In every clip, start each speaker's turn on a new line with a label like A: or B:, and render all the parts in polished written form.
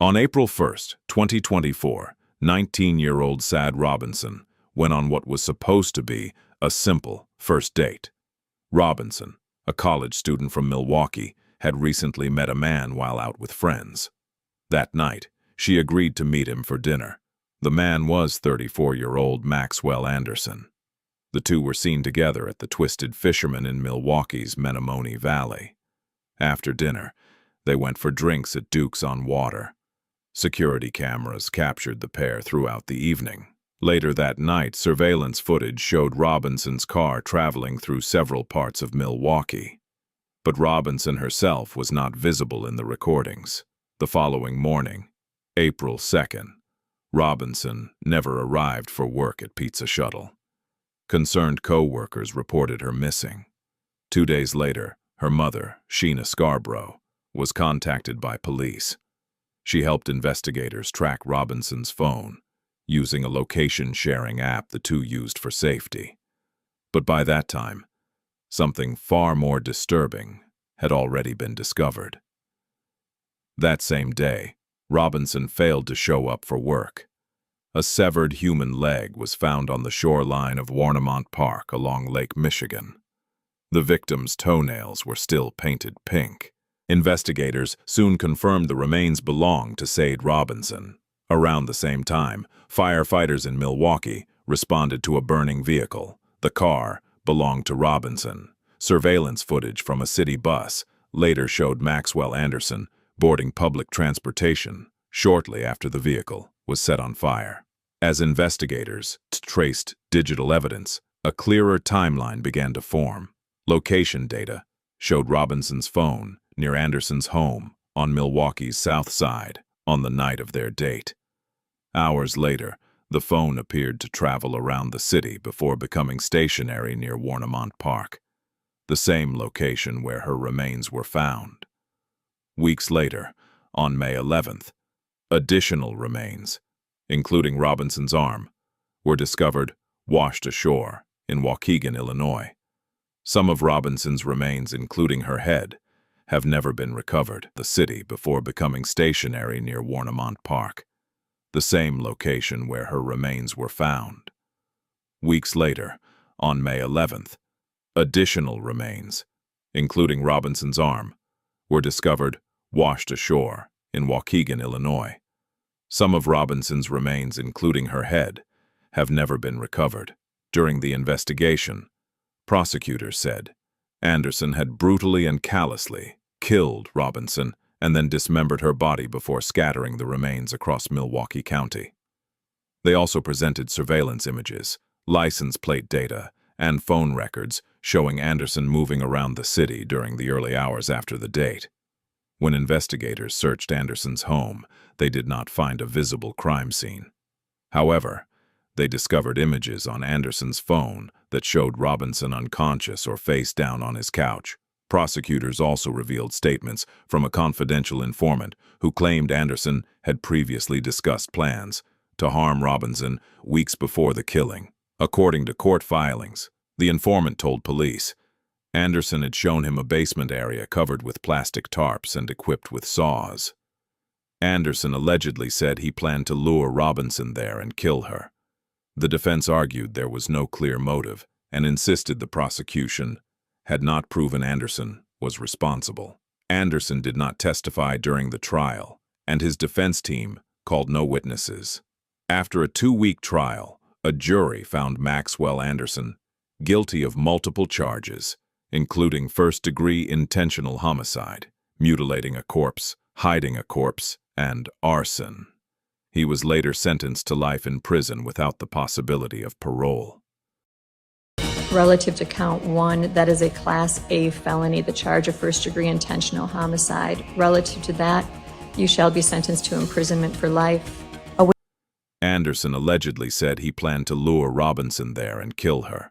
A: On April 1st, 2024, 19-year-old Sade Robinson went on what was supposed to be a simple first date. Robinson, a college student from Milwaukee, had recently met a man while out with friends. That night, she agreed to meet him for dinner. The man was 34-year-old Maxwell Anderson. The two were seen together at the Twisted Fisherman in Milwaukee's Menomonee Valley. After dinner, they went for drinks at Duke's on Water. Security cameras captured the pair throughout the evening. Later that night, surveillance footage showed Robinson's car traveling through several parts of Milwaukee. But Robinson herself was not visible in the recordings. The following morning, April 2nd, Robinson never arrived for work at Pizza Shuttle. Concerned co-workers reported her missing. 2 days later, her mother, Sheena Scarborough, was contacted by police. She helped investigators track Robinson's phone, using a location-sharing app the two used for safety. But by that time, something far more disturbing had already been discovered. That same day, Robinson failed to show up for work. A severed human leg was found on the shoreline of Warnemont Park along Lake Michigan. The victim's toenails were still painted pink. Investigators soon confirmed the remains belonged to Sade Robinson. Around the same time, firefighters in Milwaukee responded to a burning vehicle. The car belonged to Robinson. Surveillance footage from a city bus later showed Maxwell Anderson boarding public transportation shortly after the vehicle was set on fire. As investigators traced digital evidence, a clearer timeline began to form. Location data showed Robinson's phone near Anderson's home on Milwaukee's south side on the night of their date. Hours later, the phone appeared to travel around the city before becoming stationary near Warnemont Park, the same location where her remains were found. Weeks later, on May 11th, additional remains, including Robinson's arm, were discovered washed ashore in Waukegan, Illinois. Some of Robinson's remains, including her head, have never been recovered. The city before becoming stationary near Warnemont Park, the same location where her remains were found. Weeks later, on May 11th, additional remains, including Robinson's arm, were discovered washed ashore in Waukegan, Illinois. Some of Robinson's remains, including her head, have never been recovered. During the investigation, prosecutors said Anderson had brutally and callously killed Robinson and then dismembered her body before scattering the remains across Milwaukee County. They also presented surveillance images, license plate data, and phone records showing Anderson moving around the city during the early hours after the date. When investigators searched Anderson's home, they did not find a visible crime scene. However, they discovered images on Anderson's phone that showed Robinson unconscious or face down on his couch. Prosecutors also revealed statements from a confidential informant who claimed Anderson had previously discussed plans to harm Robinson weeks before the killing. According to court filings, the informant told police Anderson had shown him a basement area covered with plastic tarps and equipped with saws. Anderson allegedly said he planned to lure Robinson there and kill her. The defense argued there was no clear motive and insisted the prosecution had not proven Anderson was responsible. Anderson did not testify during the trial, and his defense team called no witnesses. After a 2-week trial, a jury found Maxwell Anderson guilty of multiple charges, including first-degree intentional homicide, mutilating a corpse, hiding a corpse, and arson. He was later sentenced to life in prison without the possibility of parole.
B: Relative to count 1, that is a Class A felony, the charge of first-degree intentional homicide. Relative to that, you shall be sentenced to imprisonment for life.
A: Anderson allegedly said he planned to lure Robinson there and kill her.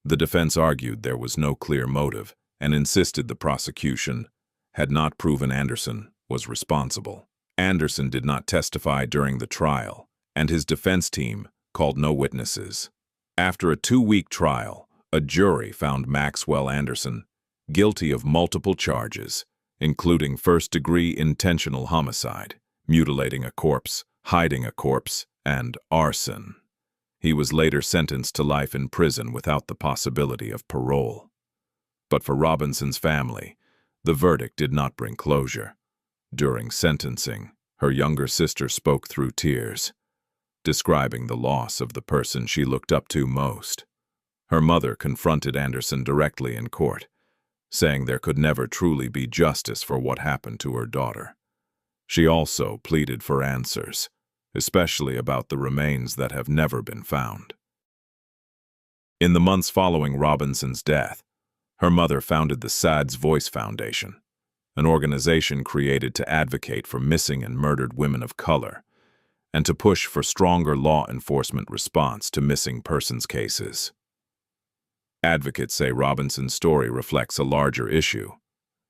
A: The defense argued there was no clear motive and insisted the prosecution had not proven Anderson was responsible. Anderson did not testify during the trial, and his defense team called no witnesses. After a 2-week trial, a jury found Maxwell Anderson guilty of multiple charges, including first-degree intentional homicide, mutilating a corpse, hiding a corpse, and arson. He was later sentenced to life in prison without the possibility of parole. But for Robinson's family, the verdict did not bring closure. During sentencing, her younger sister spoke through tears, describing the loss of the person she looked up to most. Her mother confronted Anderson directly in court, saying there could never truly be justice for what happened to her daughter. She also pleaded for answers, especially about the remains that have never been found. In the months following Robinson's death, her mother founded the Sade's Voice Foundation, an organization created to advocate for missing and murdered women of color and to push for stronger law enforcement response to missing persons cases. Advocates say Robinson's story reflects a larger issue.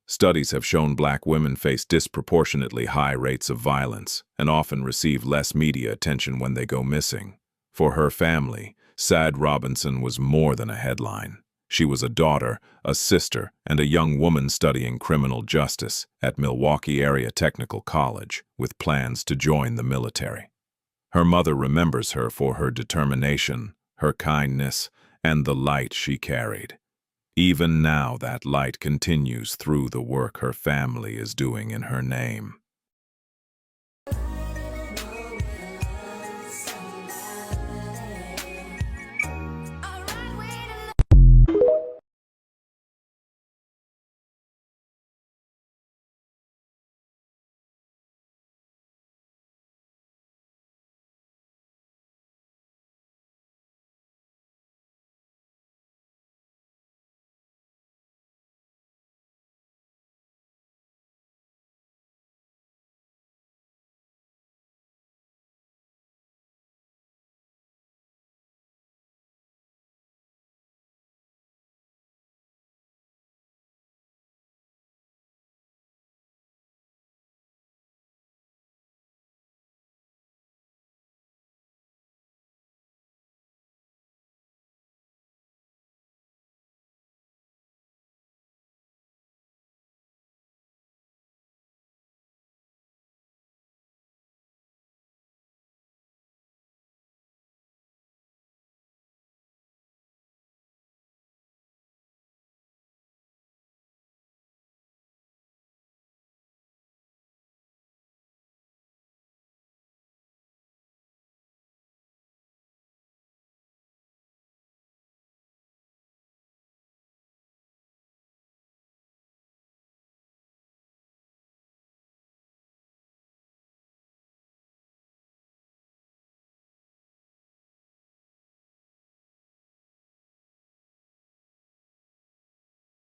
A: Studies have shown Black women face disproportionately high rates of violence and often receive less media attention when they go missing. For her family, Sade Robinson was more than a headline. She was a daughter, a sister, and a young woman studying criminal justice at Milwaukee Area Technical College with plans to join the military. Her mother remembers her for her determination, her kindness, and the light she carried. Even now, that light continues through the work her family is doing in her name.